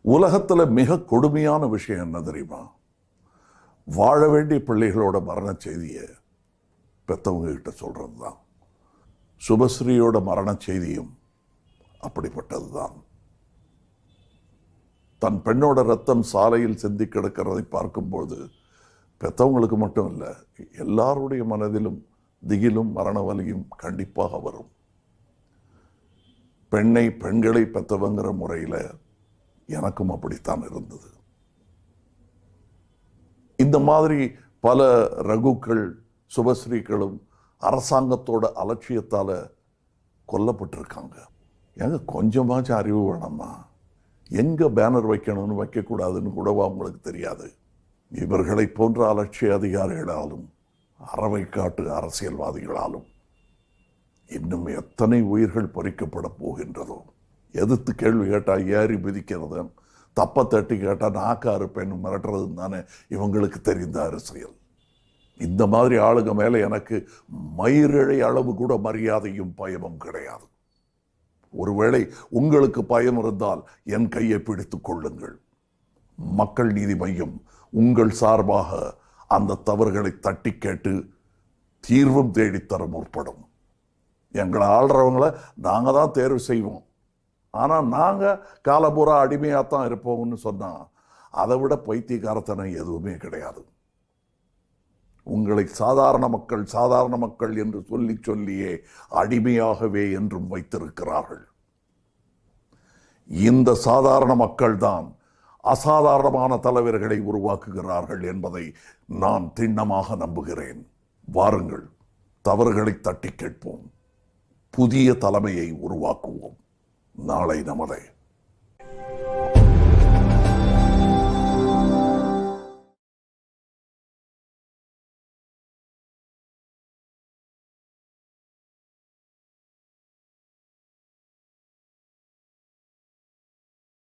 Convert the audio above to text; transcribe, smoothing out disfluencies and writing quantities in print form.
உலகத்துல மிக கொடுமையான விஷயம் என்ன தெரியுமா? வாழ வேண்டிய பிள்ளைகளோட மரண செய்தியை பெற்றவங்க கிட்ட சொல்றது தான். சுபஸ்ரீயோட மரண செய்தியும் அப்படிப்பட்டது தான். தன் பெண்ணோட ரத்தம் சாலையில் சிந்தி கிடக்கிறதை பார்க்கும்போது பெற்றவங்களுக்கு மட்டும் இல்லை, எல்லாருடைய மனதிலும் திகிலும் மரண வலியும் கண்டிப்பாக வரும். பெண்களை பெற்றவங்கிற முறையில் எனக்கும் அப்படித்தான் இருந்தது. இந்த மாதிரி பல ரகுக்கள் சுபஸ்ரீகளும் அரசாங்கத்தோட அலட்சியத்தால் கொல்லப்பட்டிருக்காங்க. எங்க கொஞ்சமாச்சும் அறிவு வேணாமா? எங்க பேனர் வைக்கணும்னு வைக்கக்கூடாதுன்னு கூட அவங்களுக்கு தெரியாது. இவர்களை போன்ற அலட்சிய அதிகாரிகளாலும் அறவைக்காட்டு அரசியல்வாதிகளாலும் இன்னும் எத்தனை உயிர்கள் பறிக்கப்பட போகின்றதோ. எதிர்த்து கேள்வி கேட்டால் ஏறி மிதிக்கிறது, தப்ப தட்டி கேட்டால் நாக்கா இருப்பேன்னு மிரட்டுறது தானே இவங்களுக்கு தெரிந்த அரசியல். இந்த மாதிரி ஆளுங்க மேலே எனக்கு மயிரிழை அளவு கூட மரியாதையும் பயமும் கிடையாது. ஒருவேளை உங்களுக்கு பயம் இருந்தால் என் கையை பிடித்துக் கொள்ளுங்கள். மக்கள் நீதி மையம் உங்கள் சார்பாக அந்த தவறுகளை தட்டி கேட்டு தீர்வும் தேடித்தர முற்படும். எங்களை ஆள்றவங்களை நாங்கள் தான் தேர்வு செய்வோம். ஆனால் நாங்கள் காலபூரா அடிமையாகத்தான் இருப்போம்னு சொன்னால் அதை விட பைத்தியக்காரத்தனம் எதுவுமே கிடையாது. உங்களை சாதாரண மக்கள் என்று சொல்லியே அடிமையாகவே என்றும் வைத்திருக்கிறார்கள். இந்த சாதாரண மக்கள் தான் அசாதாரணமான தலைவர்களை உருவாக்குகிறார்கள் என்பதை நான் திண்ணமாக நம்புகிறேன். வாருங்கள், தவறுகளை தட்டி கேட்போம், புதிய தலைமையை உருவாக்குவோம். நாளை நமதே.